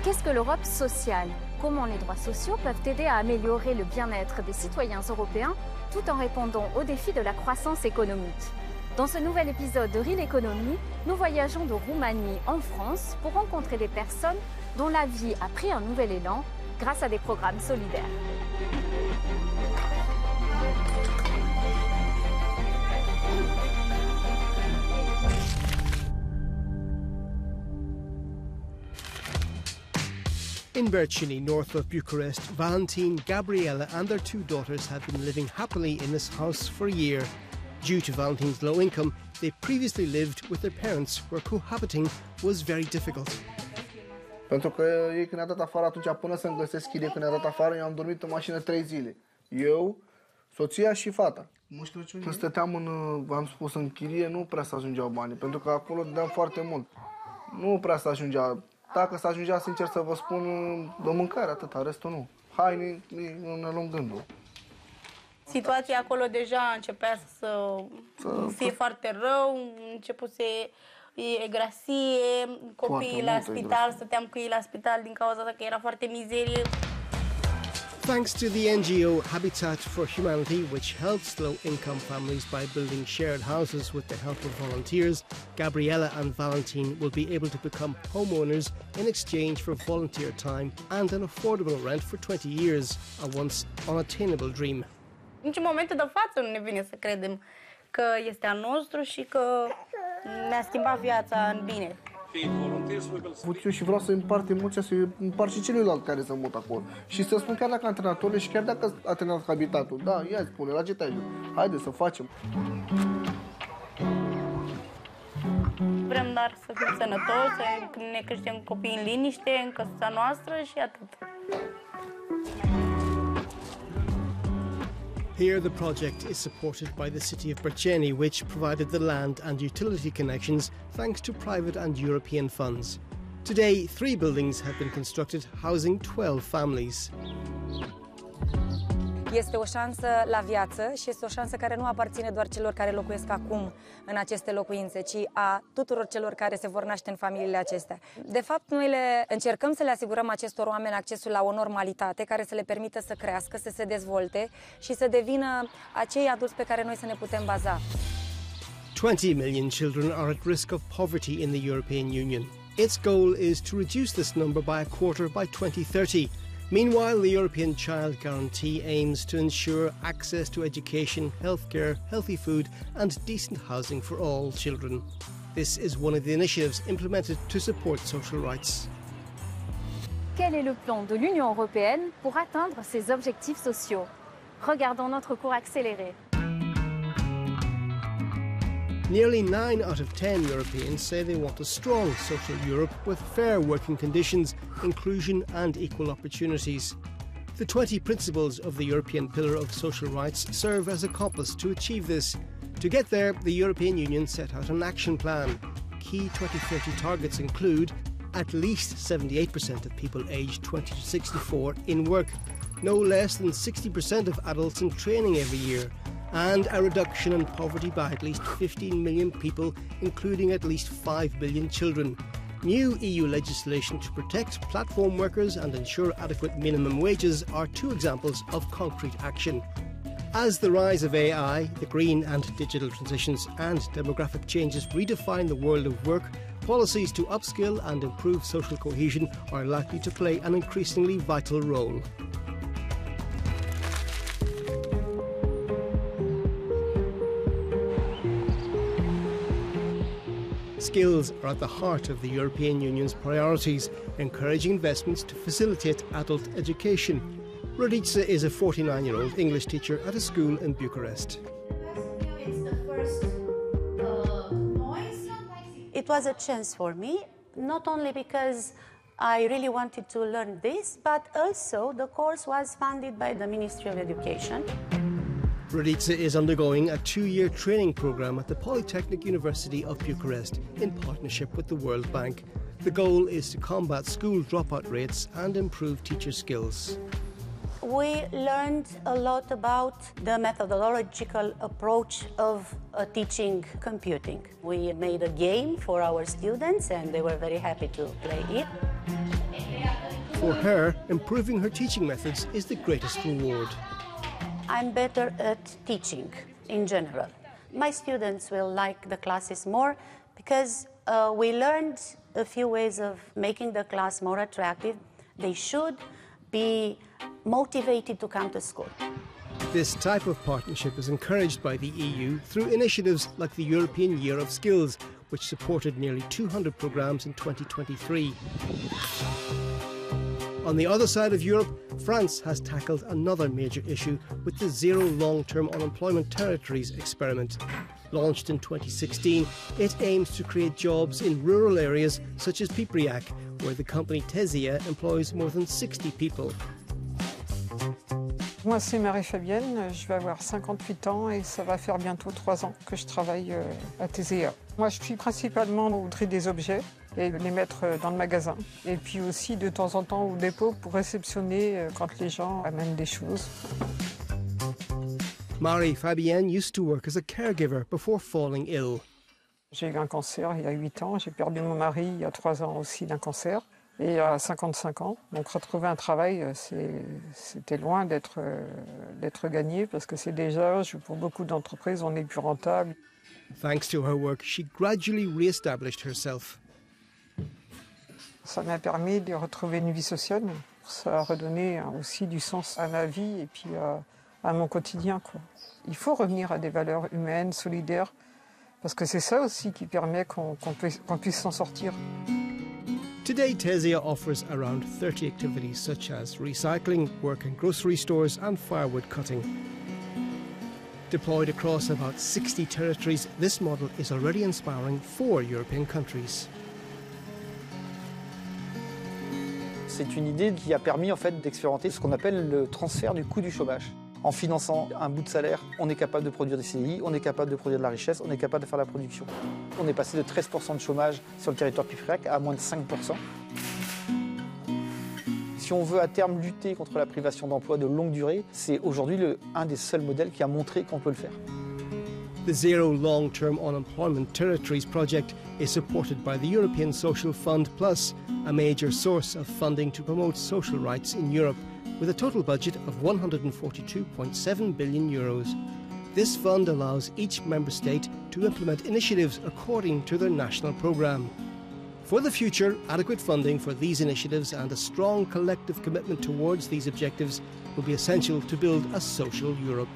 Qu'est-ce que l'Europe sociale? Comment les droits sociaux peuvent aider à améliorer le bien-être des citoyens européens tout en répondant aux défis de la croissance économique? Dans ce nouvel épisode de Realeconomy, nous voyageons de Roumanie en France pour rencontrer des personnes dont la vie a pris un nouvel élan grâce à des programmes solidaires. In Berceni, north of Bucharest, Valentin, Gabriela and their two daughters have been living happily in this house for a year. Due to Valentin's low income, they previously lived with their parents, where cohabiting was very difficult. Pentru că ei când ne-a dat afară, atunci până să-mi găsesc chirie, când ne-a dat afară, eu am dormit în mașină 3 zile. Eu, soția și fata. Când stăteam v-am spus, în chirie, nu prea să ajungeau banii, pentru că acolo dădeam foarte mult. Nu prea să ajungea. Dacă să ajungea, sincer să vă spun, de mâncare, atâta, restul nu. Haine, nu ne luăm gândul. Situația acolo deja începea să fie foarte rău, începuse egrasie, copiii la spital, stăteam cu ei la spital din cauza că era foarte mizerie. Thanks to the NGO Habitat for Humanity, which helps low-income families by building shared houses with the help of volunteers, Gabriela and Valentin will be able to become homeowners in exchange for volunteer time and an affordable rent for 20 years, a once unattainable dream. Nici în momentul de față nu ne vine să credem că este al nostru și că ne-a schimbat viața în bine. Eu și vreau să împart emoția, să împart și celuilalt care se mută acolo. Și să spun chiar dacă antrenatorul și chiar dacă a terminat habitatul, da, ia spune, la ce te ajut? Haide să facem. Vrem doar să fim sănătoși, să ne creștem copiii în liniște, în căsuța noastră și atât. Here the project is supported by the city of Berceni, which provided the land and utility connections thanks to private and European funds. Today, 3 buildings have been constructed, housing 12 families. Este o șansă la viață și este o șansă care nu aparține doar celor care locuiesc acum în aceste locuințe, ci a tuturor celor care se vor naște în familiile acestea. De fapt, noi încercăm să le asigurăm acestor oameni accesul la o normalitate care să le permită să crească, să se dezvolte și să devină acei adulți pe care noi să ne putem baza. 20 million children are at risk of poverty in the European Union. Its goal is to reduce this number by a quarter by 2030. Meanwhile, the European Child Guarantee aims to ensure access to education, healthcare, healthy food and decent housing for all children. This is one of the initiatives implemented to support social rights. Quel est le plan de l'Union européenne pour atteindre ses objectifs sociaux? Regardons notre cours accéléré. Nearly 9 out of 10 Europeans say they want a strong social Europe with fair working conditions, inclusion and equal opportunities. The 20 principles of the European Pillar of Social Rights serve as a compass to achieve this. To get there, the European Union set out an action plan. Key 2030 targets include at least 78% of people aged 20 to 64 in work, no less than 60% of adults in training every year, and a reduction in poverty by at least 15 million people, including at least 5 billion children. New EU legislation to protect platform workers and ensure adequate minimum wages are 2 examples of concrete action. As the rise of AI, the green and digital transitions and demographic changes redefine the world of work, policies to upskill and improve social cohesion are likely to play an increasingly vital role. Skills are at the heart of the European Union's priorities, encouraging investments to facilitate adult education. Rodica is a 49-year-old English teacher at a school in Bucharest. It was a chance for me, not only because I really wanted to learn this, but also the course was funded by the Ministry of Education. Rodica is undergoing a 2-year training programme at the Polytechnic University of Bucharest in partnership with the World Bank. The goal is to combat school dropout rates and improve teacher skills. We learned a lot about the methodological approach of teaching computing. We made a game for our students and they were very happy to play it. For her, improving her teaching methods is the greatest reward. I'm better at teaching in general. My students will like the classes more because we learned a few ways of making the class more attractive. They should be motivated to come to school. This type of partnership is encouraged by the EU through initiatives like the European Year of Skills, which supported nearly 200 programmes in 2023. On the other side of Europe, France has tackled another major issue with the Zero Long-Term Unemployment Territories experiment. Launched in 2016, it aims to create jobs in rural areas such as Pipriac, where the company Tesia employs more than 60 people. Moi, c'est Marie-Fabienne, je vais avoir 58 ans et ça va faire bientôt 3 ans que je travaille à TZA. Moi, je suis principalement au tri des objets et les mettre dans le magasin. Et puis aussi de temps en temps au dépôt pour réceptionner quand les gens amènent des choses. Marie-Fabienne used to work as a caregiver before falling ill. J'ai eu un cancer il y a 8 ans, j'ai perdu mon mari il y a 3 ans aussi d'un cancer. Et à 55 ans, donc retrouver un travail, c'était loin d'être gagné parce que c'est déjà, pour beaucoup d'entreprises, on n'est plus rentable. Thanks to her work, she gradually re-established herself. Ça m'a permis de retrouver une vie sociale. Ça a redonné aussi du sens à ma vie et puis à mon quotidien, quoi. Il faut revenir à des valeurs humaines, solidaires, parce que c'est ça aussi qui permet qu'on puisse s'en sortir. Today, Tesia offers around 30 activities such as recycling, work in grocery stores and firewood cutting. Deployed across about 60 territories, this model is already inspiring 4 European countries. C'est une idée qui a permis en fait d'expérimenter ce qu'on appelle le transfert du coût du chômage. En finançant un bout de salaire, on est capable de produire des CDI, on est capable de produire de la richesse, on est capable de faire la production. On est passé de 13% de chômage sur le territoire Pipriac à moins de 5%. Si on veut à terme lutter contre la privation d'emploi de longue durée, c'est aujourd'hui un des seuls modèles qui a montré qu'on peut le faire. The Zero Long-Term Unemployment Territories project is supported by the European Social Fund Plus, a major source of funding to promote social rights in Europe, with a total budget of €142.7 billion. This fund allows each member state to implement initiatives according to their national programme. For the future, adequate funding for these initiatives and a strong collective commitment towards these objectives will be essential to build a social Europe.